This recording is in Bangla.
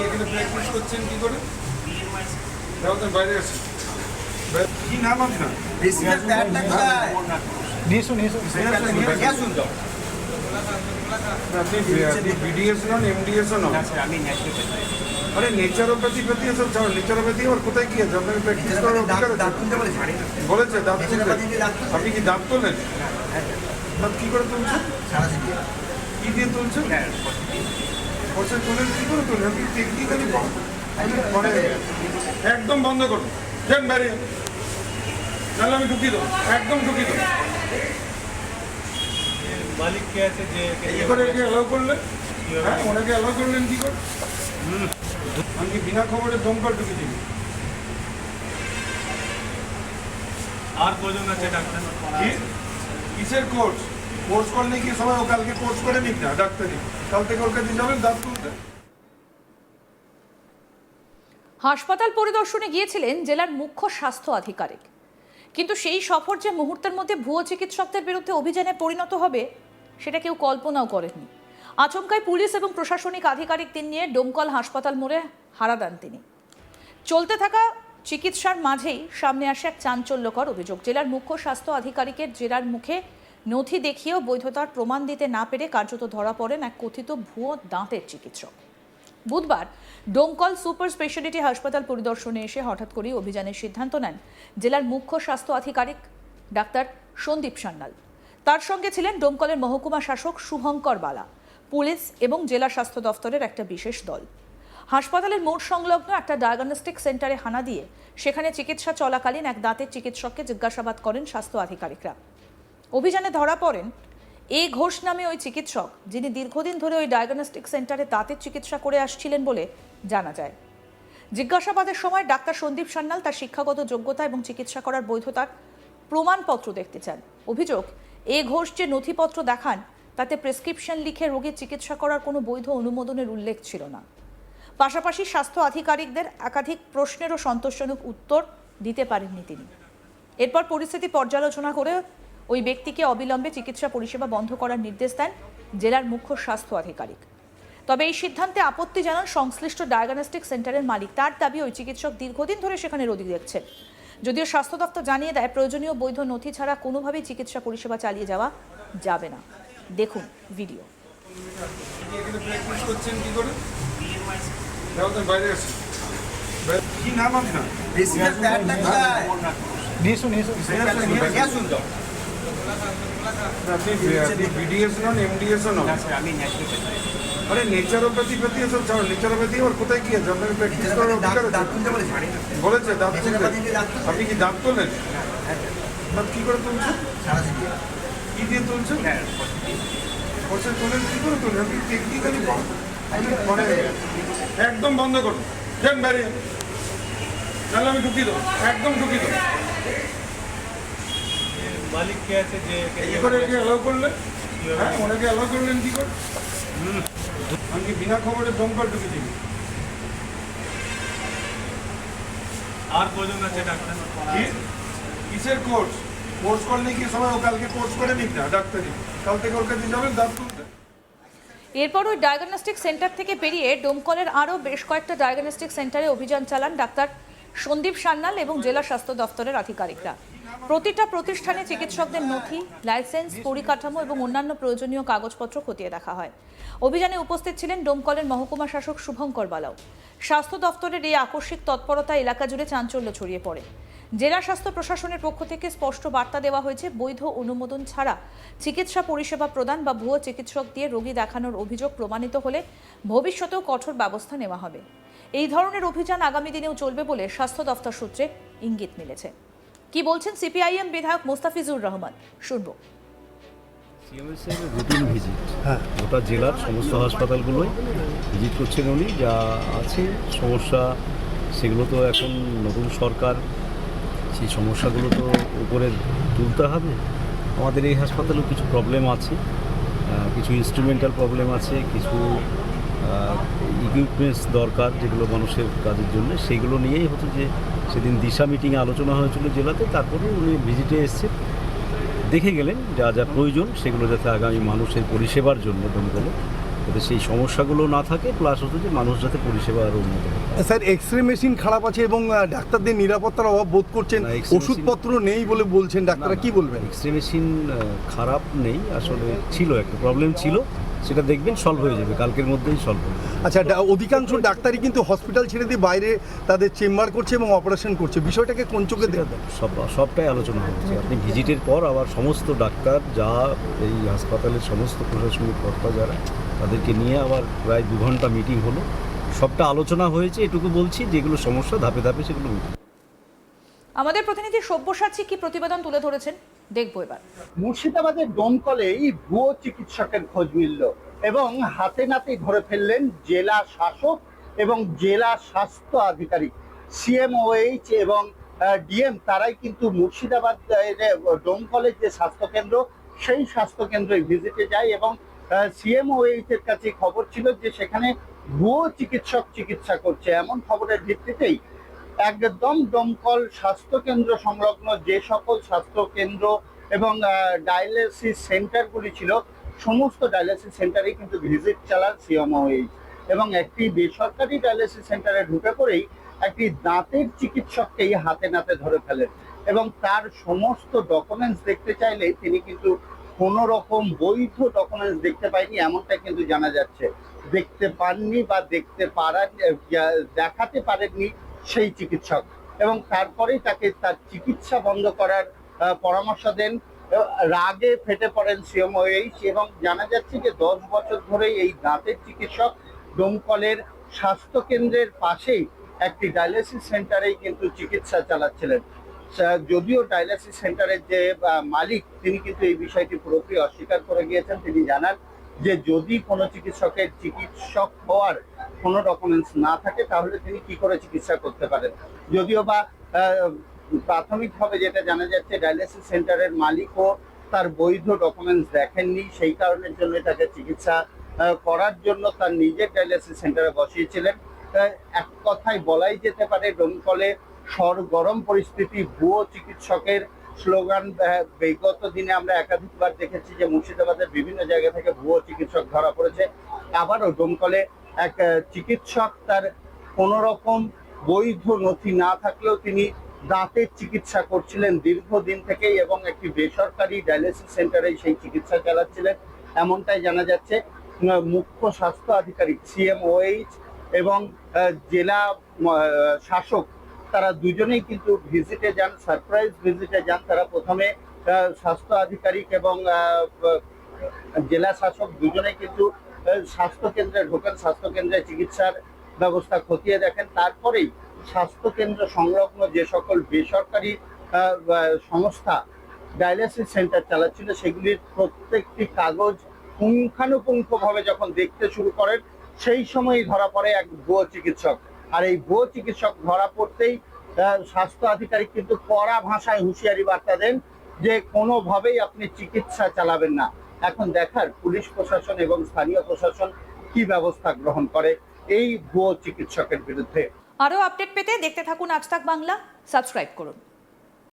এখানে প্র্যাকটিস করছেন কি করে? বাইরে আসেন। কি নাম আপনার? আপনি বিডিএস নন, এমডিএস নন? আরে নেচারোপ্যাথি এসব ছাড়ো। নেচারোপ্যাথি আর কোথায় কি আছে? আপনাকে প্র্যাকটিস করার অধিকার আছে? বলেছে দাঁত তুলতে? আপনি কি দাঁত তোলেন? দাঁত কি করে তুলছেন? কি দিয়ে তুলছেন? বসে তোলেন কি করে তোলেন? আপনি টেকনিক্যালি একদম বন্ধ করুন। যান বাইরে, নাহলে আমি ঢুকিয়ে দেবো, একদম ঢুকিয়ে দেবো। মালিক কে আছে যে কি করে একে অ্যালাউ করলেন? হ্যাঁ, ওনাকে অ্যালাউ করলেন কি করে? আমি বিনা খবরে দমকল ঢুকে দিই। আর কজন আছে ডাক্তার? কিসের কোর্স? কোর্স করলে কি সবাই ও কালকে কোর্স করে নিক না ডাক্তারি? কাল থেকে ওর কাছে যাবেন দাঁত তুলতে। হাসপাতাল পরিদর্শনে গিয়েছিলেন জেলার মুখ্য স্বাস্থ্য আধিকারিক, কিন্তু সেই সফর যে মুহূর্তের মধ্যে ভুয়ো চিকিৎসকদের বিরুদ্ধে অভিযানে পরিণত হবে সেটা কেউ কল্পনাও করেননি। আচমকায় পুলিশ এবং প্রশাসনিক আধিকারিকদের নিয়ে ডোমকল হাসপাতাল মোড়ে হারা দেন তিনি। চলতে থাকা চিকিৎসার মাঝেই সামনে আসে এক চাঞ্চল্যকর অভিযোগ। জেলার মুখ্য স্বাস্থ্য আধিকারিকের জেরার মুখে নথি দেখিয়েও বৈধতার প্রমাণ দিতে না পেরে কার্যত ধরা পড়েন এক কথিত ভুয়ো দাঁতের চিকিৎসক। বুধবার ডোমকল সুপার স্পেশালিটি হাসপাতাল পরিদর্শনে এসে হঠাৎ করেই অভিযানের সিদ্ধান্ত নেন জেলার মুখ্য স্বাস্থ্য আধিকারিক ডাক্তার সন্দীপ সান্যাল। তার সঙ্গে ছিলেন ডোমকলের মহকুমা শাসক শুভঙ্কর বালা, পুলিশ এবং জেলা স্বাস্থ্য দফতরের একটা বিশেষ দল। হাসপাতালের মোড় সংলগ্ন একটা ডায়াগনস্টিক সেন্টারে হানা দিয়ে সেখানে চিকিৎসা চলাকালীন এক দাঁতের চিকিৎসককে জিজ্ঞাসাবাদ করেন স্বাস্থ্য আধিকারিকরা। অভিযানে ধরা পড়েন এ ঘোষ নামে ওই চিকিৎসক, যিনি দীর্ঘদিন ধরে ওই ডায়াগনস্টিক সেন্টারে দাঁতের চিকিৎসা করে আসছিলেন বলে জানা যায়। জিজ্ঞাসাবাদের সময় ডাক্তার সন্দীপ সান্যাল তার শিক্ষাগত যোগ্যতা এবং চিকিৎসা করার বৈধতার প্রমাণপত্র দেখতে চান। অভিযোগ, এ ঘোষ যে নথিপত্র দেখান তাতে প্রেসক্রিপশন লিখে রোগীর চিকিৎসা করার কোনো বৈধ অনুমোদনের উল্লেখ ছিল না। পাশাপাশি স্বাস্থ্য আধিকারিকদের একাধিক প্রশ্নেরও সন্তোষজনক উত্তর দিতে পারেননি তিনি। এরপর পরিস্থিতি পর্যালোচনা করে ওই ব্যক্তিকে অবিলম্বে চিকিৎসা পরিষেবা বন্ধ করার নির্দেশ দেন জেলার মুখ্য স্বাস্থ্য আধিকারিক। তবে এই সিদ্ধান্তে আপত্তি জানান সংশ্লিষ্ট ডায়াগনস্টিক সেন্টারের মালিক। তার দাবি, ওই চিকিৎসক দীর্ঘদিন ধরে সেখানে রোগী দেখছেন। যদিও স্বাস্থ্য দপ্তর জানিয়ে দেয় প্রয়োজনীয় বৈধ নথি ছাড়া কোনোভাবেই চিকিৎসা পরিষেবা চালিয়ে যাওয়া যাবে না। দেখুন ভিডিও। কি নাম আপনার? আপনি বিডিএস নন, এমডিএস নন? আরে নেচারোপ্যাথি এসব ছাড়ো। নেচারোপ্যাথি আর কোথায় কি আছে? আপনাকে প্র্যাকটিস করার অধিকার আছে? বলেছে দাঁত তুলতে? আপনি কি দাঁত তোলেন? দাঁত কি করে তুলছেন? কি দিয়ে তুলছেন? বসে তোলেন কি করে তোলেন? আপনি টেকনিক্যালি একদম বন্ধ করুন। যান বাইরে, নাহলে আমি ঢুকিয়ে দেবো, একদম ঢুকিয়ে দেবো। মালিক কে আছে যে কি করে একে অ্যালাউ করলেন? হ্যাঁ, ওনাকে অ্যালাউ করলেন কি করে? আমি বিনা খবরে দমকল ঢুকে দিই। আর কজন আছে ডাক্তার? কিসের কোর্স? কোর্স করলে কি সবাই ও কালকে কোর্স করে নিক না ডাক্তারি? কাল থেকে ওর কাছে যাবেন দাঁত তুলতে। এরপর ওই ডায়াগনস্টিক সেন্টার থেকে বেরিয়ে ডোমকলের আরও বেশ কয়েকটা ডায়াগনস্টিক সেন্টারে অভিযান চালান ডাক্তার সন্দীপ সান্যাল এবং জেলা স্বাস্থ্য দফতরের আধিকারিকরা। প্রতিটা প্রতিষ্ঠানে চিকিৎসকদের নথি, লাইসেন্স, পরিকাঠামো এবং অন্যান্য প্রয়োজনীয় কাগজপত্র খতিয়ে দেখা হয়। অভিযানে উপস্থিত ছিলেন ডোমকলের মহকুমা শাসক শুভঙ্কর বালাও। স্বাস্থ্য দফতরের এই আকস্মিক তৎপরতা এলাকা জুড়ে চাঞ্চল্য ছড়িয়ে পড়ে। জেলা স্বাস্থ্য প্রশাসনের পক্ষ থেকে স্পষ্ট বার্তা দেওয়া হয়েছে, বৈধ অনুমোদন ছাড়া চিকিৎসা পরিষেবা প্রদান বা ভুয়ো চিকিৎসক দিয়ে রোগী দেখানোর অভিযোগ প্রমাণিত হলে ভবিষ্যতেও কঠোর ব্যবস্থা নেওয়া হবে। এই ধরনের অভিযান আগামী দিনেও চলবে বলে স্বাস্থ্য দফতর সূত্রে ইঙ্গিত মিলেছে। কি বলছেন সিপিআইএম বিধায়ক মোস্তাফিজুর রহমান, শুনবো। রুটিন ভিজিট, গোটা জেলার সমস্ত হাসপাতালগুলোই ভিজিট করছেন উনি। যা আছে সমস্যা সেগুলো তো এখন নতুন সরকার, সেই সমস্যাগুলো তো উপরে তুলতে হবে। আমাদের এই হাসপাতালেও কিছু প্রবলেম আছে, কিছু ইনস্ট্রুমেন্টাল প্রবলেম আছে, কিছু ইকুইপমেন্টস দরকার যেগুলো মানুষের কাজের জন্য, সেগুলো নিয়েই হচ্ছে যে সেদিন দিশা মিটিংয়ে আলোচনা হয়েছিল জেলাতে। তারপরে উনি ভিজিটে এসছে, দেখে গেলেন যা যা প্রয়োজন সেগুলো যাতে আগামী মানুষের পরিষেবার জন্য দমকলে যাতে সেই সমস্যাগুলো না থাকে, প্লাস হচ্ছে যে মানুষ যাতে পরিষেবা আরও উন্নত হয়। স্যার এক্সরে মেশিন খারাপ আছে এবং ডাক্তারদের নিরাপত্তার অভাব বোধ করছেন, না, X-ray ওষুধপত্র নেই বলে বলছেন ডাক্তাররা, কি বলবেন? এক্সরে মেশিন খারাপ নেই, আসলে ছিল একটা প্রবলেম ছিল, সেটা দেখবেন সলভ হয়ে যাবে, কালকের মধ্যেই সলভ হয়ে যাবে। আচ্ছা, অধিকাংশ ডাক্তারই কিন্তু হসপিটাল ছেড়ে দিয়ে বাইরে তাদের চেম্বার করছে এবং অপারেশন করছে, বিষয়টাকে কোন চোখে দেখেন? সবটাই আলোচনা হচ্ছে। আপনি ভিজিটের পর আবার সমস্ত ডাক্তার যা এই হাসপাতালের সমস্ত প্রশাসনিক কর্তা যারা, তাদেরকে নিয়ে আবার প্রায় 2 ঘন্টা মিটিং হলো, সবটা আলোচনা হয়েছে। এটুকু বলছি যেগুলো সমস্যা ধাপে ধাপে সেগুলো মিটবে। আমাদের প্রতিনিধি সব্যসাচী কি প্রতিবেদন তুলে ধরেছেন দেখবো এবার। মুর্শিদাবাদের ডোমকলেই ভুয়ো চিকিৎসকের খোঁজ মিলল এবং হাতে নাতে ধরে ফেললেন জেলা শাসক এবং জেলা স্বাস্থ্য আধিকারিক। সিএমওএইচ এবং ডিএম তারাই কিন্তু মুর্শিদাবাদ ডোমকলের যে স্বাস্থ্যকেন্দ্র, সেই স্বাস্থ্যকেন্দ্রে ভিজিটে যায় এবং সিএমওএইচ এর কাছে খবর ছিল যে সেখানে ভুয়ো চিকিৎসক চিকিৎসা করছে। এমন খবরের ভিত্তিতেই একদম দমকল স্বাস্থ্যকেন্দ্র সংলগ্ন যে সকল স্বাস্থ্যকেন্দ্র এবং ডায়ালিসিস সেন্টারগুলি ছিল, সমস্ত ডায়ালিসিস সেন্টারে কিন্তু ভিজিট চালান সিএমওএইচ এবং একটি বেসরকারি ডায়ালিসিস সেন্টারে ঢুকে পড়েই একটি দাঁতের চিকিৎসককেই হাতে নাতে ধরে ফেলেন এবং তার সমস্ত ডকুমেন্টস দেখতে চাইলে তিনি কিন্তু কোনো রকম বৈধ ডকুমেন্টস দেখতে পায়নি, এমনটাই কিন্তু জানা যাচ্ছে। দেখতে পাননি বা দেখাতে পারেননি সেই চিকিৎসক এবং তারপরেই তাকে তার চিকিৎসা বন্ধ করার পরামর্শ দেন। রাগে ফেটে পড়েন সিএমওএইচ এবং জানা যাচ্ছে যে 10 বছর ধরে এই দাঁতের চিকিৎসক ডোমকলের স্বাস্থ্যকেন্দ্রের পাশেই একটি ডায়ালিসিস সেন্টারেই কিন্তু চিকিৎসা চালাচ্ছিলেন। যদিও ডায়ালিসিস সেন্টারের যে মালিক, তিনি কিন্তু এই বিষয়টি পুরোপুরি অস্বীকার করে গিয়েছেন। তিনি জানান যে যদি কোনো চিকিৎসকের চিকিৎসক হওয়ার কোনো ডকুমেন্টস না থাকে তাহলে তিনি কি করে চিকিৎসা করতে পারেন। যদিও বা প্রাথমিকভাবে যেটা জানা যাচ্ছে, ডায়ালিসিস সেন্টারের মালিকও তার বৈধ ডকুমেন্টস দেখেননি, সেই কারণের জন্য তাকে চিকিৎসা করার জন্য তার নিজের ডায়ালিসিস সেন্টারে বসিয়েছিলেন। এক কথায় বলাই যেতে পারে ডোমকলে সরগরম পরিস্থিতি। ভুয়ো চিকিৎসকের স্লোগান বিগত দিনে আমরা একাধিকবার দেখেছি যে মুর্শিদাবাদের বিভিন্ন জায়গা থেকে ভুয়ো চিকিৎসক ধরা পড়েছে। আবারও ডোমকলে এক চিকিৎসক তার কোনো রকম বৈধ নথি না থাকলেও তিনি দাঁতের চিকিৎসা করছিলেন দীর্ঘদিন থেকেই এবং একটি বেসরকারি ডায়ালিসিস সেন্টারে সেই চিকিৎসা চালাচ্ছিলেন, এমনটাই জানা যাচ্ছে। মুখ্য স্বাস্থ্য আধিকারিক সিএমওএইচ এবং জেলা শাসক তারা দুজনেই কিন্তু ভিজিটে যান, সারপ্রাইজ ভিজিটে যান। তারা প্রথমে স্বাস্থ্য আধিকারিক এবং জেলা শাসক দুজনেই কিন্তু স্বাস্থ্যকেন্দ্রে ঢোকেন, স্বাস্থ্যকেন্দ্রে চিকিৎসার ব্যবস্থা খতিয়ে দেখেন। তারপরেই স্বাস্থ্যকেন্দ্র সংলগ্ন যে সকল বেসরকারি সংস্থা ডায়ালিসিস সেন্টার চালাচ্ছিল, সেগুলির প্রত্যেকটি কাগজ পুঙ্খানুপুঙ্খভাবে যখন দেখতে শুরু করেন, সেই সময়ই ধরা পড়ে এক ভুয়ো চিকিৎসক। আর এই ভুয়ো চিকিৎসক ধরা পড়তেই স্বাস্থ্য আধিকারিক কিন্তু কড়া ভাষায় হুঁশিয়ারি বার্তা দেন যে কোনোভাবেই আপনি চিকিৎসা চালাবেন না। এখন দেখার পুলিশ প্রশাসন এবং স্থানীয় প্রশাসন কি ব্যবস্থা গ্রহণ করে এই ভুয়ো চিকিৎসকের বিরুদ্ধে। আরও আপডেট পেতে দেখতে থাকুন আজ তাক বাংলা, সাবস্ক্রাইব করুন।